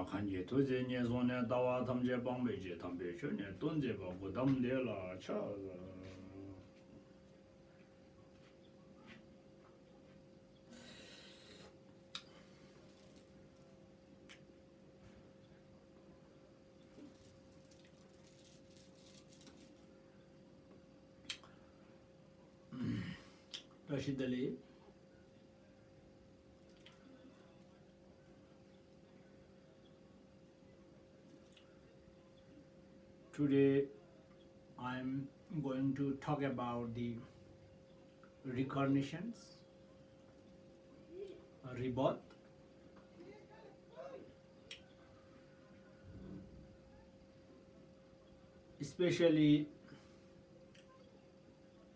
Kanji tuzi nye zonne dawa tamje bangbe je tambe che ne tunje ba gu damde la cha Rashidali. Today I'm going to talk about the reincarnations, rebirth, especially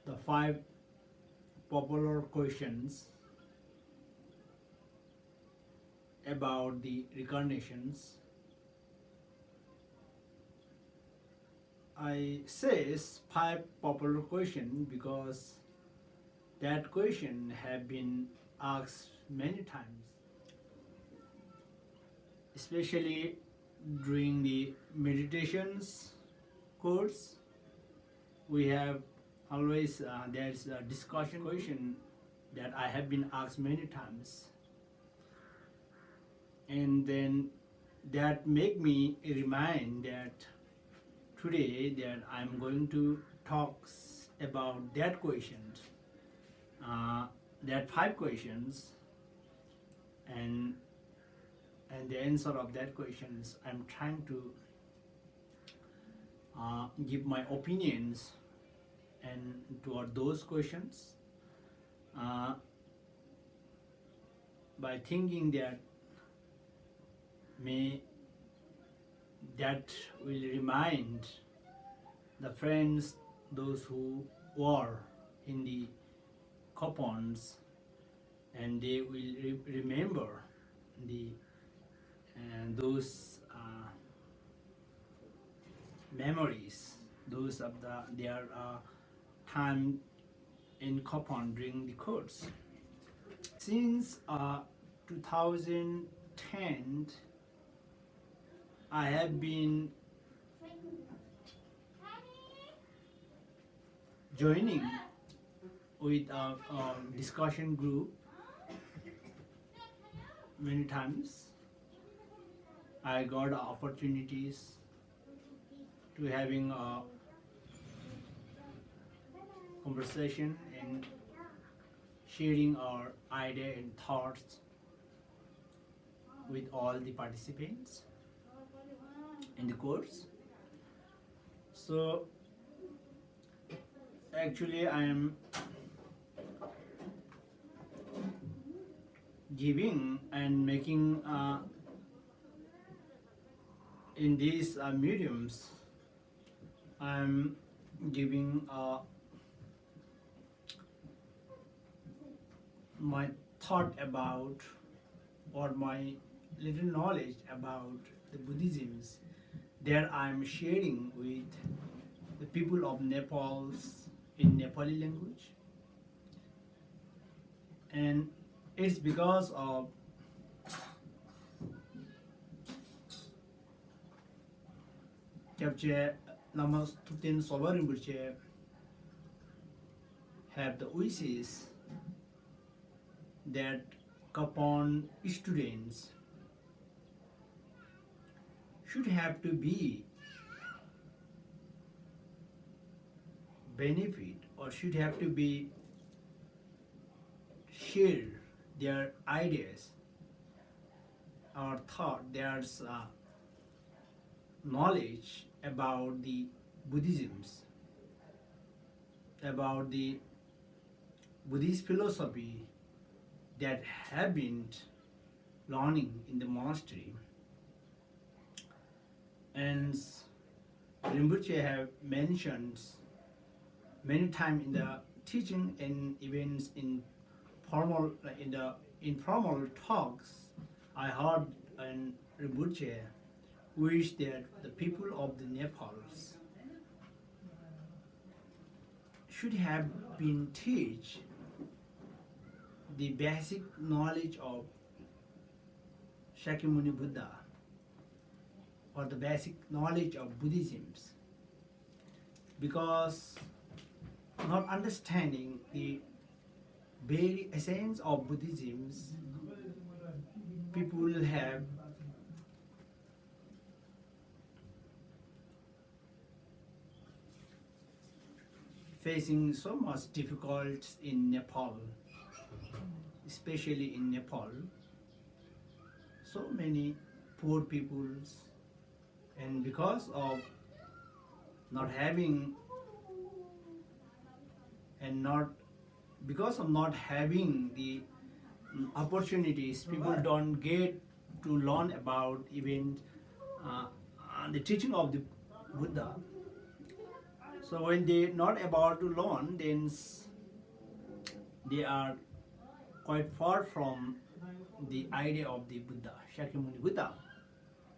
the 5 popular questions about the reincarnations. I says 5 popular questions because that question have been asked many times, especially during the meditations course. We have always there's a discussion question that I have been asked many times, and then that make me remind that today that I'm going to talk about that question, that 5 questions, and the answer of that questions. I'm trying to give my opinions and toward those questions by thinking that that will remind the friends, those who were in the coupons, and they will remember the those memories, those of their time in coupon during the course. Since 2010, I have been joining with a discussion group many times. I got opportunities to having a conversation and sharing our idea and thoughts with all the participants in the course. So actually I am giving and making in these mediums, I'm giving my thought about or my little knowledge about the Buddhisms that I'm sharing with the people of Nepal in Nepali language. And it's because of Kapche Lamas Tutin Sovarimburche have the wishes that Kapon students should have to be benefit or should have to be share their ideas or thought, there's knowledge about the Buddhisms, about the Buddhist philosophy that have been learning in the monastery. And Rinpoche have mentioned many times in the teaching and events in the informal talks I heard in Rinpoche wish that the people of the Nepals should have been teach the basic knowledge of Shakyamuni Buddha or the basic knowledge of Buddhism, because not understanding the very essence of Buddhism, people have facing so much difficult in Nepal, especially in Nepal. So many poor peoples, and because of not having and not because of not having the opportunities, people don't get to learn about even the teaching of the Buddha. So when they not about to learn, then they are quite far from the idea of the Buddha, Shakyamuni Buddha,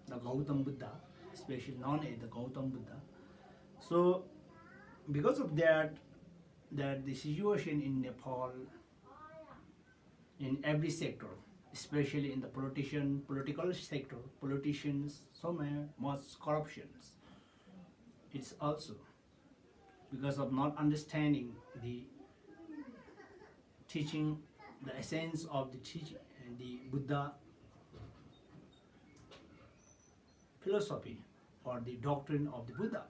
the Gautam Buddha, especially known as the Gautam Buddha. So because of that the situation in Nepal, in every sector, especially in the political sector, politicians, so much corruptions. It's also because of not understanding the teaching, the essence of the teaching and the Buddha philosophy or the doctrine of the Buddha.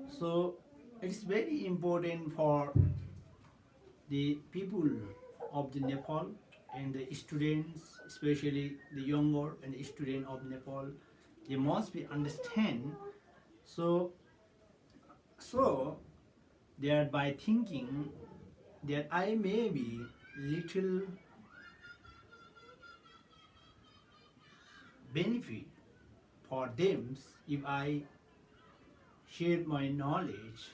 So it's very important for the people of the Nepal and the students, especially the younger and the student of Nepal, they must be understand. So that by thinking that I may be little benefit for them if I share my knowledge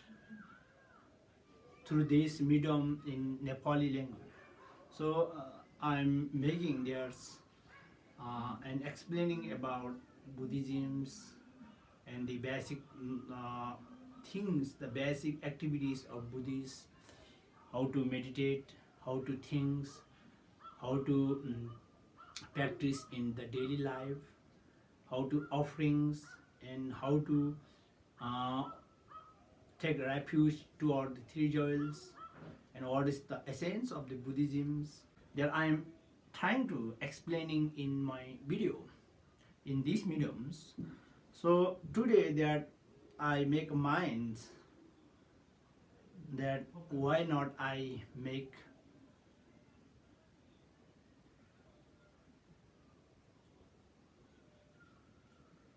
through this medium in Nepali language. So I'm making theirs and explaining about Buddhisms and the basic things, the basic activities of Buddhists, how to meditate, how to think, how to practice in the daily life, how to offerings, and how to uh, take refuge toward the three joys, and what is the essence of the Buddhisms that I am trying to explaining in my video, in these mediums. So today that I make mind that why not I make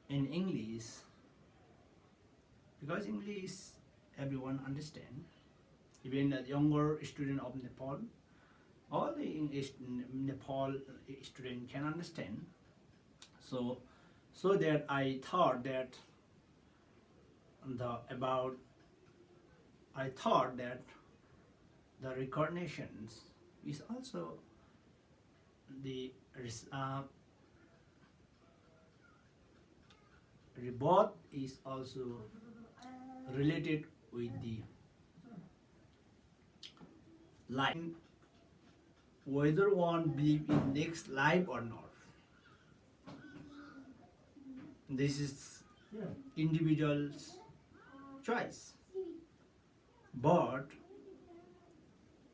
in English, because English everyone understand, even the younger student of Nepal, all the English Nepal student can understand. So that I thought that the about I thought that the reincarnations is also the rebirth is also related with the life, whether one believe in next life or not. This is individual's choice. But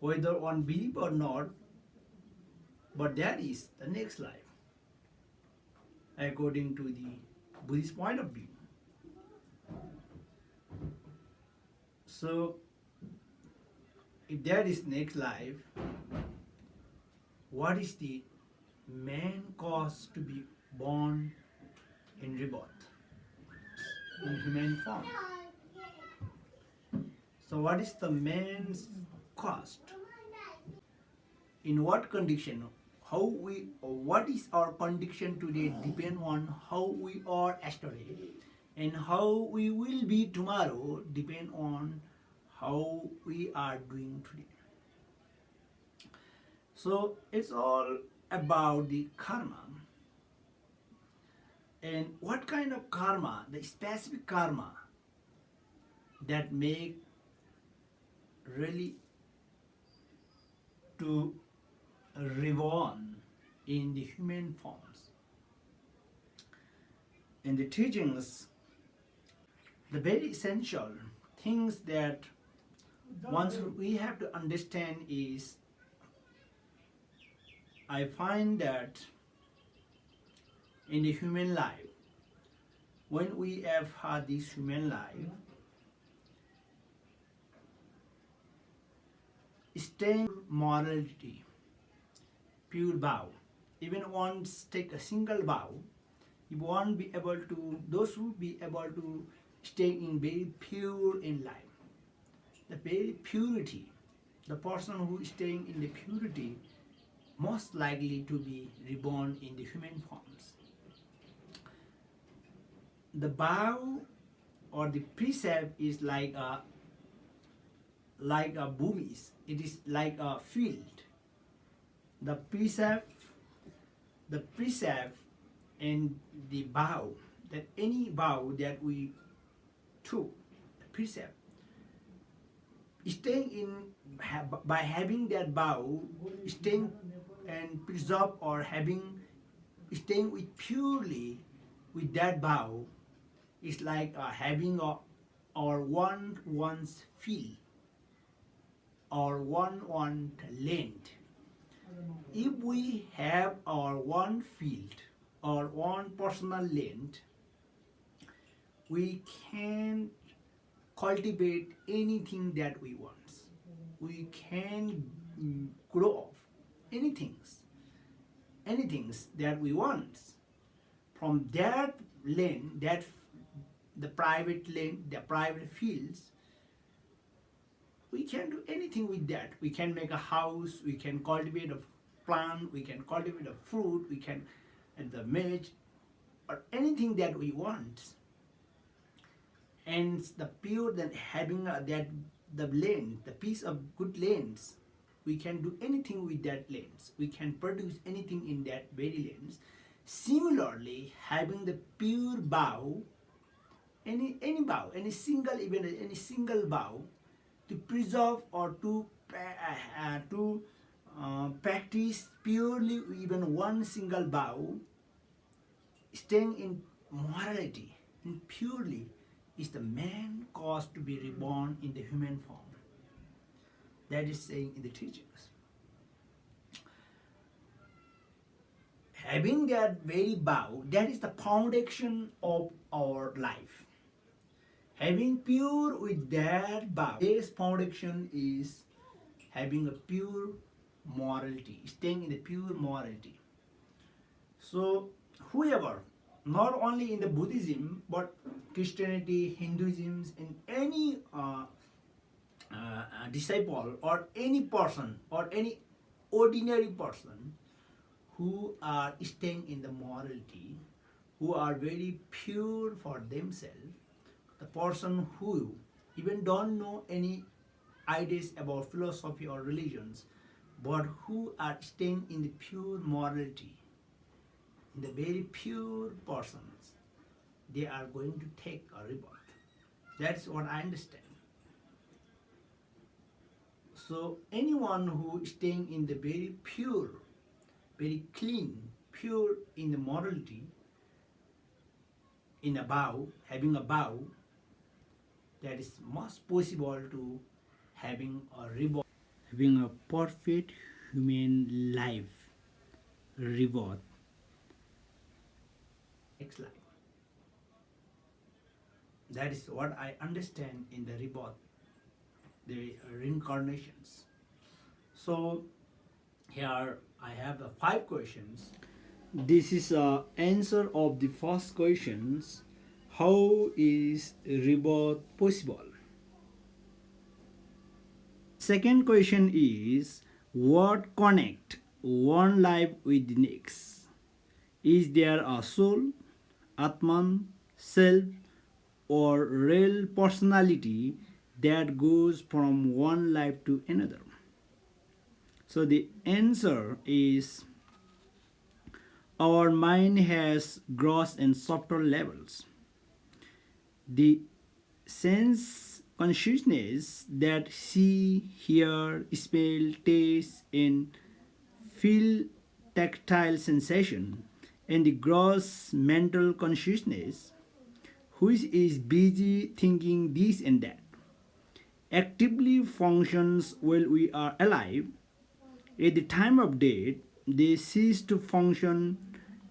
whether one believe or not, but that is the next life, according to the Buddhist point of view. So if that is next life, what is the main cause to be born in rebirth in human form? So what is the main cost? In what condition? What is our condition today depend on how we are yesterday. and how we will be tomorrow depend on how we are doing today. So it's all about the karma, and what kind of karma, the specific karma that make really to reborn in the human forms. In the teachings, the very essential things that once we have to understand is, I find that in the human life, when we have had this human life, staying morality, pure vow, even once take a single vow, you won't be able to, those who be able to stay in very pure in life. The very purity, the person who is staying in the purity most likely to be reborn in the human forms. The vow or the precept is like a boomies. It is like a field. The precept and the vow, that any vow that we took, the precept, staying in by having that vow, staying and preserve or having staying with purely with that vow is like having a or one one's feel or one land. If we have our one field or one personal land, we can cultivate anything that we want. We can grow up anything that we want. From that land, that the private land, the private fields, we can do anything with that. We can make a house, we can cultivate a plant, we can cultivate a fruit, we can and the maize or anything that we want. And the pure that having that the land, the piece of good lands, we can do anything with that lands. We can produce anything in that very lands. Similarly, having the pure bow, any bow, any single even any single bow, to preserve or to practice purely even one single bow, staying in morality and purely is the main cause to be reborn in the human form. That is saying in the teachings. Having that very vow, that is the foundation of our life. Having pure with that vow, this foundation is having a pure morality, staying in the pure morality. So whoever, not only in the Buddhism, but Christianity, Hinduism, in any disciple or any person or any ordinary person who are staying in the morality, who are very pure for themselves, the person who even don't know any ideas about philosophy or religions, but who are staying in the pure morality, in the very pure persons, they are going to take a rebirth. That's what I understand. So anyone who is staying in the very pure, very clean, pure in the morality, in a vow, having a vow, that is most possible to having a rebirth, having a perfect human life, rebirth, next life. That is what I understand in the rebirth, the reincarnations. So here I have the 5 questions. This is a answer of the first questions. How is rebirth possible? Second question is, what connect one life with the next? Is there a soul, Atman, self, or real personality that goes from one life to another? So the answer is our mind has gross and subtle levels. The sense consciousness that see, hear, smell, taste, and feel tactile sensation, and the gross mental consciousness which is busy thinking this and that, actively functions while we are alive. At the time of death, they cease to function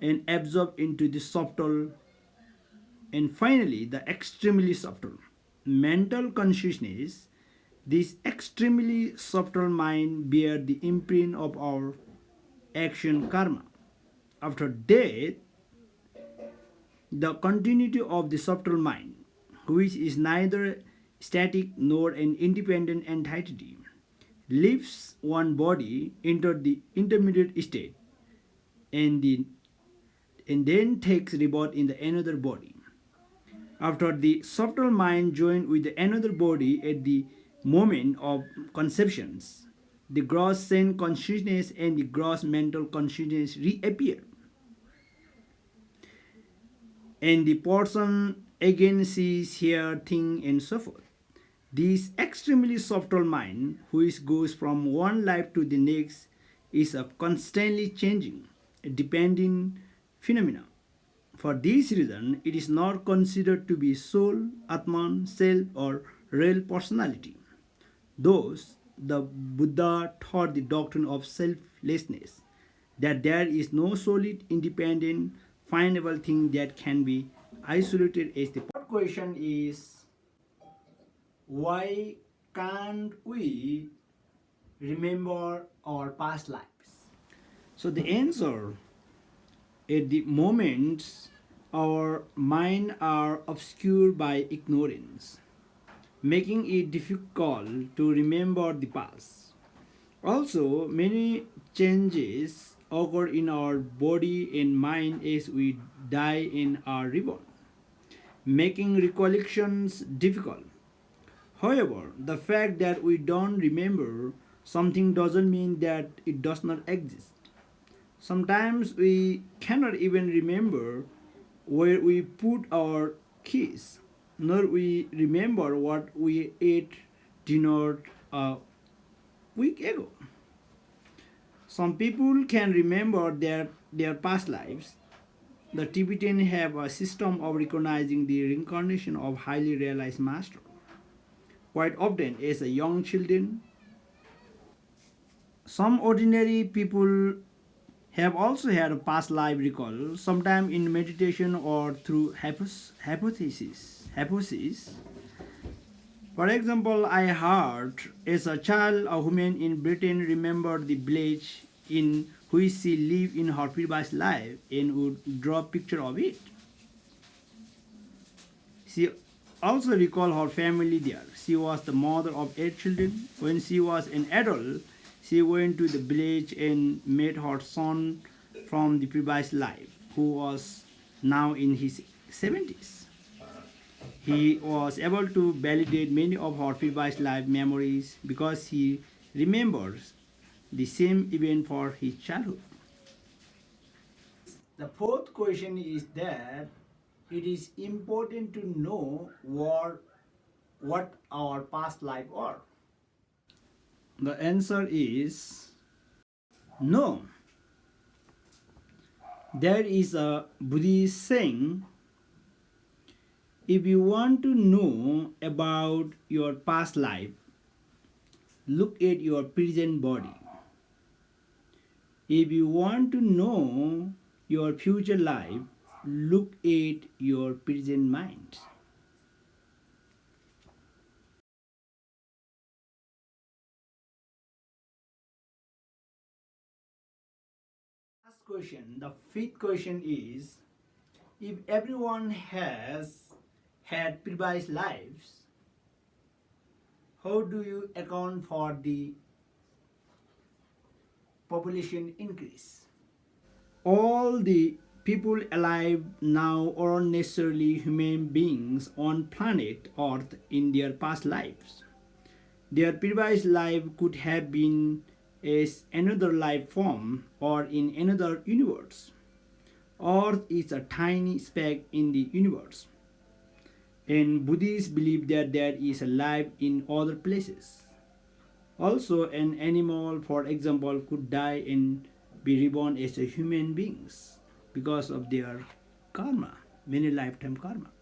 and absorb into the subtle. And finally, the extremely subtle mental consciousness. This extremely subtle mind bear the imprint of our action karma. After death, the continuity of the subtle mind, which is neither static nor an independent entity, leaves one body into the intermediate state and, and then takes rebirth in the another body. After the subtle mind joined with another body at the moment of conceptions, the gross sense consciousness and the gross mental consciousness reappear, and the person again sees, hears, thinks, and so forth. This extremely subtle mind, which goes from one life to the next, is a constantly changing, depending phenomenon. For this reason, it is not considered to be soul, Atman, self, or real personality. Thus, the Buddha taught the doctrine of selflessness, that there is no solid, independent, findable thing that can be isolated as the third question is, why can't we remember our past lives? So the answer, at the moment, our mind are obscured by ignorance, making it difficult to remember the past. Also, many changes occur in our body and mind as we die and are reborn, making recollections difficult. However, the fact that we don't remember something doesn't mean that it does not exist. Sometimes we cannot even remember where we put our keys, nor we remember what we ate dinner a week ago. Some people can remember their past lives. The Tibetans have a system of recognizing the reincarnation of highly realized master. Quite often, as a young children, some ordinary people have also had a past life recall, sometime in meditation or through hypothesis. For example, I heard as a child a woman in Britain remembered the village in which she lived in her previous life and would draw a picture of it. She also recalled her family there. She was the mother of 8 children. When she was an adult, she went to the village and met her son from the previous life, who was now in his 70s. He was able to validate many of her previous life memories because he remembers the same event for his childhood. The fourth question is that it is important to know what our past life are. The answer is no. There is a Buddhist saying, if you want to know about your past life, look at your present body. If you want to know your future life, look at your present mind. Last question, the fifth question is, if everyone has had previous lives, how do you account for the population increase? All the people alive now aren't necessarily human beings on planet Earth in their past lives. Their previous life could have been as another life form or in another universe. Earth is a tiny speck in the universe, and Buddhists believe that there is a life in other places. Also, an animal, for example, could die and be reborn as a human beings because of their karma, many lifetime karma.